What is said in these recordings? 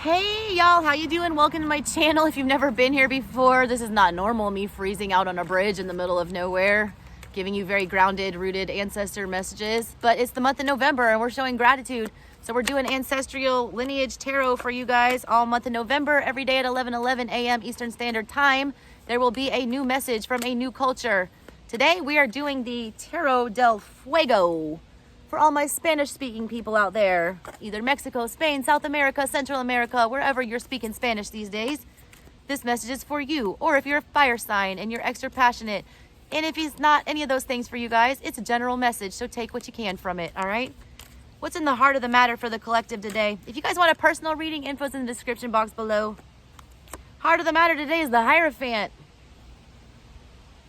Hey y'all, how you doing? Welcome to my channel. If you've never been here before, this is not normal, me freezing out on a bridge in the middle of nowhere, giving you very grounded, rooted ancestor messages. But it's the month of November and we're showing gratitude. So we're doing ancestral lineage tarot for you guys all month of November, every day at 11:11 a.m. Eastern Standard Time. There will be a new message from a new culture. Today we are doing the Tarot del Fuego. For all my Spanish-speaking people out there, either Mexico, Spain, South America, Central America, wherever you're speaking Spanish these days, this message is for you. Or if you're a fire sign and you're extra passionate, and if it's not any of those things for you guys, it's a general message, so take what you can from it, all right? What's in the heart of the matter for the collective today? If you guys want a personal reading, info's in the description box below. Heart of the matter today is the Hierophant,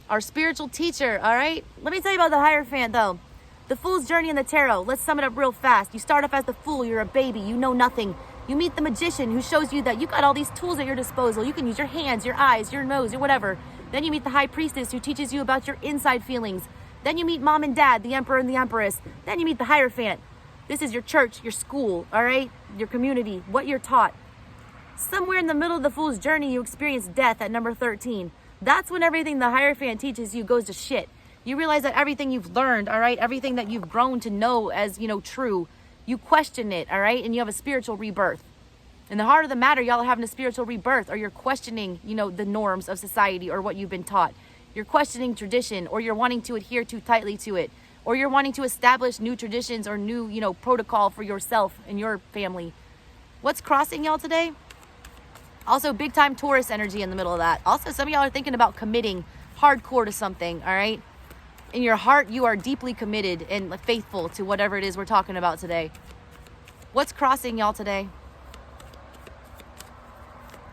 our spiritual teacher, all right? Let me tell you about the Hierophant, though. The Fool's journey in the tarot. Let's sum it up real fast. You start off as the Fool. You're a baby. You know nothing. You meet the Magician, who shows you that you got all these tools at your disposal. You can use your hands, your eyes, your nose, or whatever. Then you meet the High Priestess, who teaches you about your inside feelings. Then you meet Mom and Dad, the Emperor and the Empress. Then you meet the Hierophant. This is your church, your school, all right? Your community, what you're taught. Somewhere in the middle of the Fool's journey, you experience death at number 13. That's when everything the Hierophant teaches you goes to shit. You realize that everything you've learned, all right, everything that you've grown to know as, true, you question it, all right, and you have a spiritual rebirth. In the heart of the matter, y'all are having a spiritual rebirth, or you're questioning, the norms of society or what you've been taught. You're questioning tradition, or you're wanting to adhere too tightly to it, or you're wanting to establish new traditions or new, protocol for yourself and your family. What's crossing y'all today? Also, big time Taurus energy in the middle of that. Also, some of y'all are thinking about committing hardcore to something, all right? In your heart, you are deeply committed and faithful to whatever it is we're talking about today. What's crossing y'all today?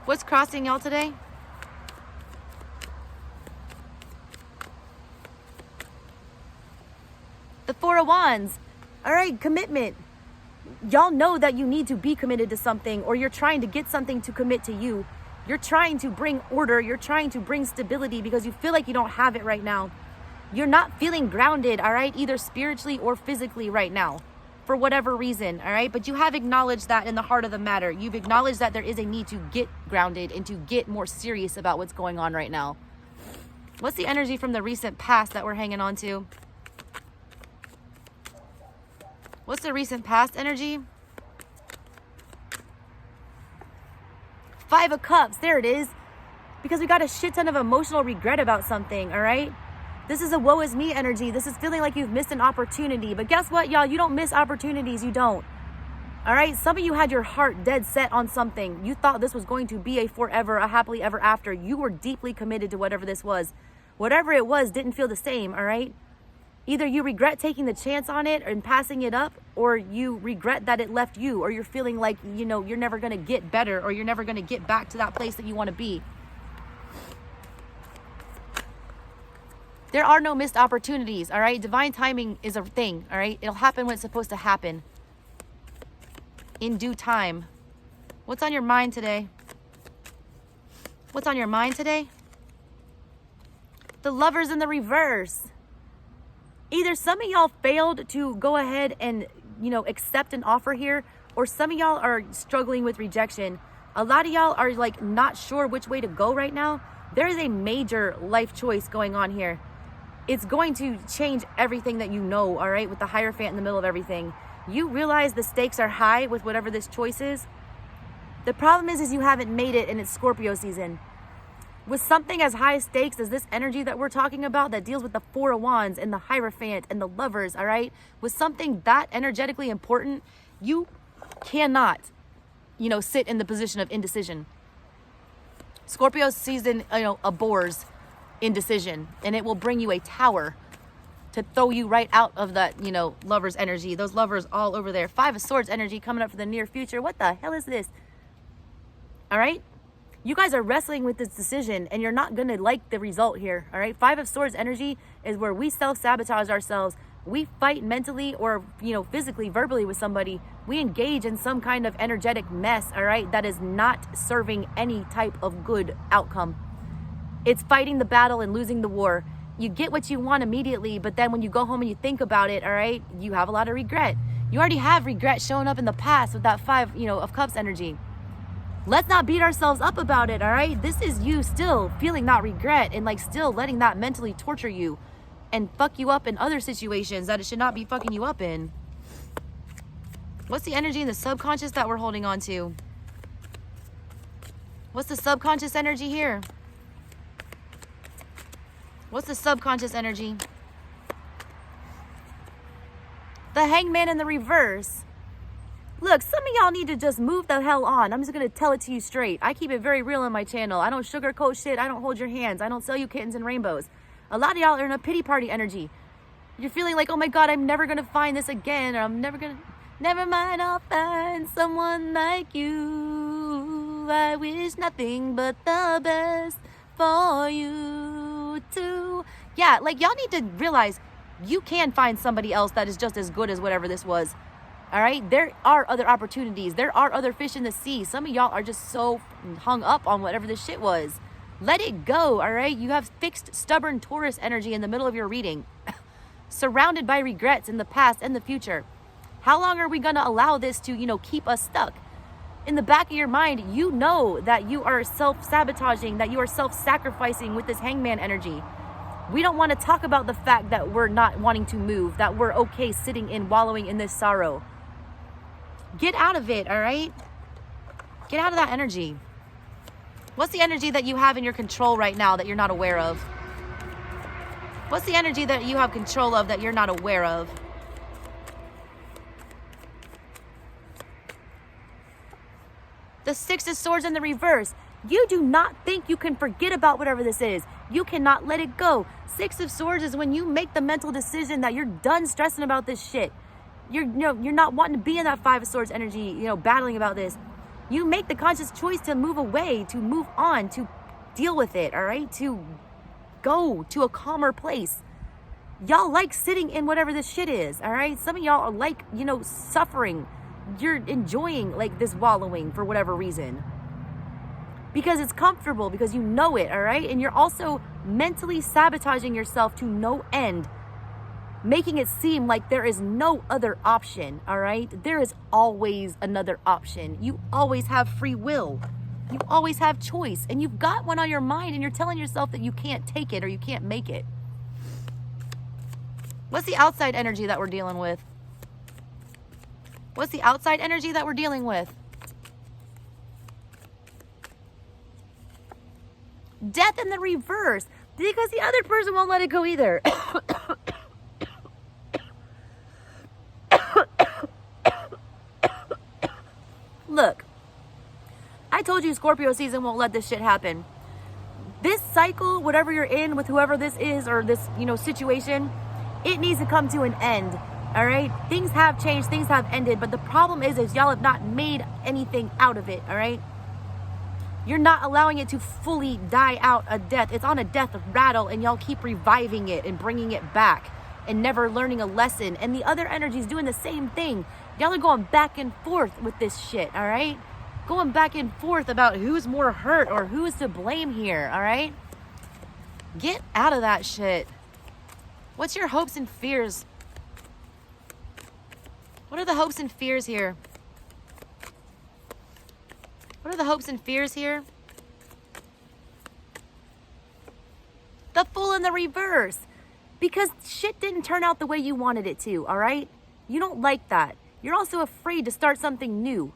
What's crossing y'all today? The Four of Wands. All right, commitment. Y'all know that you need to be committed to something, or you're trying to get something to commit to you. You're trying to bring order. You're trying to bring stability because you feel like you don't have it right now. You're not feeling grounded, all right, either spiritually or physically right now, for whatever reason, all right? But you have acknowledged that in the heart of the matter. You've acknowledged that there is a need to get grounded and to get more serious about what's going on right now. What's the energy from the recent past that we're hanging on to? What's the recent past energy? Five of Cups, there it is. Because we got a shit ton of emotional regret about something, all right? This is a woe is me energy. This is feeling like you've missed an opportunity. But guess what, y'all? You don't miss opportunities. You don't. All right? Some of you had your heart dead set on something. You thought this was going to be a forever, a happily ever after. You were deeply committed to whatever this was. Whatever it was didn't feel the same, all right? Either you regret taking the chance on it and passing it up, or you regret that it left you, or you're feeling like, you're never going to get better, or you're never going to get back to that place that you want to be. There are no missed opportunities, all right? Divine timing is a thing, all right? It'll happen when it's supposed to happen. In due time. What's on your mind today? What's on your mind today? The Lovers in the reverse. Either some of y'all failed to go ahead and, accept an offer here, or some of y'all are struggling with rejection. A lot of y'all are not sure which way to go right now. There is a major life choice going on here. It's going to change everything that you know, all right, with the Hierophant in the middle of everything. You realize the stakes are high with whatever this choice is. The problem is you haven't made it, and it's Scorpio season. With something as high stakes as this energy that we're talking about that deals with the Four of Wands and the Hierophant and the Lovers, all right, with something that energetically important, you cannot, sit in the position of indecision. Scorpio season, abhors indecision, and it will bring you a tower to throw you right out of that, Lovers energy. Those lovers all over there. Five of Swords energy coming up for the near future. What the hell is this? All right? You guys are wrestling with this decision, and you're not going to like the result here, all right? Five of Swords energy is where we self-sabotage ourselves. We fight mentally or, physically, verbally with somebody. We engage in some kind of energetic mess, all right, that is not serving any type of good outcome. It's fighting the battle and losing the war. You get what you want immediately, but then when you go home and you think about it, all right, you have a lot of regret. You already have regret showing up in the past with that Five, of Cups energy. Let's not beat ourselves up about it, all right? This is you still feeling that regret and like still letting that mentally torture you and fuck you up in other situations that it should not be fucking you up in. What's the energy in the subconscious that we're holding on to? What's the subconscious energy here? What's the subconscious energy? The Hangman in the reverse. Look, some of y'all need to just move the hell on. I'm just going to tell it to you straight. I keep it very real on my channel. I don't sugarcoat shit. I don't hold your hands. I don't sell you kittens and rainbows. A lot of y'all are in a pity party energy. You're feeling like, oh my God, I'm never going to find this again. Or I'm never going to... Never mind, I'll find someone like you. I wish nothing but the best for you too. Yeah, like y'all need to realize you can find somebody else that is just as good as whatever this was. All right, there are other opportunities. There are other fish in the sea. Some of y'all are just so hung up on whatever this shit was. Let it go, all right? You have fixed, stubborn Taurus energy in the middle of your reading. Surrounded by regrets in the past and the future. How long are we going to allow this to, keep us stuck? In the back of your mind, you know that you are self-sabotaging, that you are self-sacrificing with this Hangman energy. We don't want to talk about the fact that we're not wanting to move, that we're okay sitting in, wallowing in this sorrow. Get out of it, all right? Get out of that energy. What's the energy that you have in your control right now that you're not aware of? What's the energy that you have control of that you're not aware of? The Six of Swords in the reverse. You do not think you can forget about whatever this is. You cannot let it go. Six of Swords is when you make the mental decision that you're done stressing about this shit. You're not wanting to be in that Five of Swords energy, battling about this. You make the conscious choice to move away, to move on, to deal with it, all right? To go to a calmer place. Y'all like sitting in whatever this shit is, all right? Some of y'all are like, suffering. You're enjoying like this wallowing for whatever reason. Because it's comfortable, because you know it, all right? And you're also mentally sabotaging yourself to no end. Making it seem like there is no other option, all right? There is always another option. You always have free will. You always have choice. And you've got one on your mind and you're telling yourself that you can't take it or you can't make it. What's the outside energy that we're dealing with? What's the outside energy that we're dealing with? Death in the reverse. Because the other person won't let it go either. Look, I told you Scorpio season won't let this shit happen. This cycle, whatever you're in with whoever this is or this, situation, it needs to come to an end. All right, things have changed, things have ended, but the problem is y'all have not made anything out of it. All right, you're not allowing it to fully die out a death. It's on a death rattle, and y'all keep reviving it and bringing it back and never learning a lesson. And the other energy is doing the same thing. Y'all are going back and forth with this shit. All right, going back and forth about who's more hurt or who is to blame here. All right, get out of that shit. What's your hopes and fears? What are the hopes and fears here? What are the hopes and fears here? The Fool in the reverse. Because shit didn't turn out the way you wanted it to, all right? You don't like that. You're also afraid to start something new.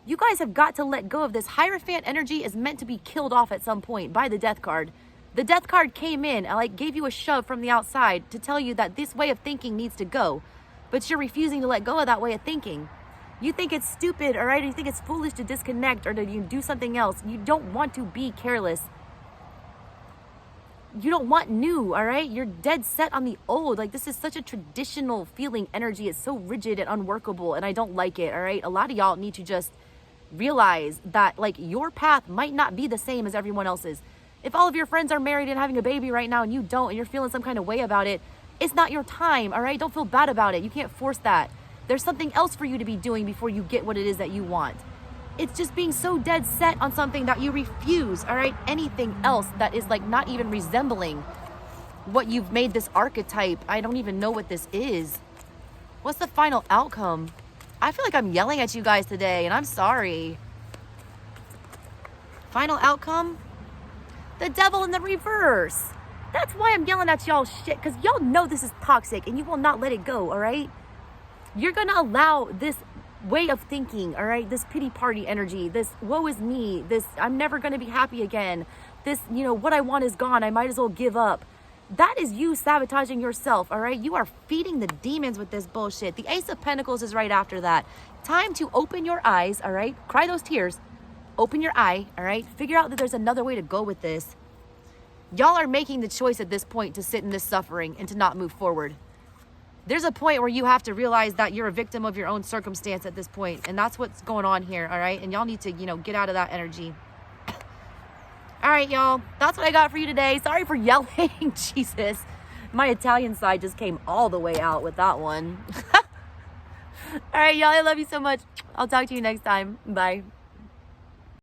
You guys have got to let go of this. Hierophant energy is meant to be killed off at some point by the Death card. The Death card came in and gave you a shove from the outside to tell you that this way of thinking needs to go. But you're refusing to let go of that way of thinking. You think it's stupid, all right? You think it's foolish to disconnect or to do something else. You don't want to be careless. You don't want new, all right? You're dead set on the old. This is such a traditional feeling energy. It's so rigid and unworkable, and I don't like it, all right? A lot of y'all need to just realize that, your path might not be the same as everyone else's. If all of your friends are married and having a baby right now and you don't, and you're feeling some kind of way about it, it's not your time, all right? Don't feel bad about it. You can't force that. There's something else for you to be doing before you get what it is that you want. It's just being so dead set on something that you refuse, all right? Anything else that is not even resembling what you've made this archetype. I don't even know what this is. What's the final outcome? I feel like I'm yelling at you guys today, and I'm sorry. Final outcome, the devil in the reverse. That's why I'm yelling at y'all shit, because y'all know this is toxic and you will not let it go, all right? You're gonna allow this way of thinking, all right? This pity party energy, this woe is me, this I'm never gonna be happy again, this, you know, what I want is gone, I might as well give up. That is you sabotaging yourself, all right? You are feeding the demons with this bullshit. The Ace of Pentacles is right after that. Time to open your eyes, all right? Cry those tears. Open your eye, all right? Figure out that there's another way to go with this. Y'all are making the choice at this point to sit in this suffering and to not move forward. There's a point where you have to realize that you're a victim of your own circumstance at this point, and that's what's going on here, all right? And y'all need to, you know, get out of that energy. All right, y'all, that's what I got for you today. Sorry for yelling. Jesus, my Italian side just came all the way out with that one. All right, y'all, I love you so much. I'll talk to you next time. Bye.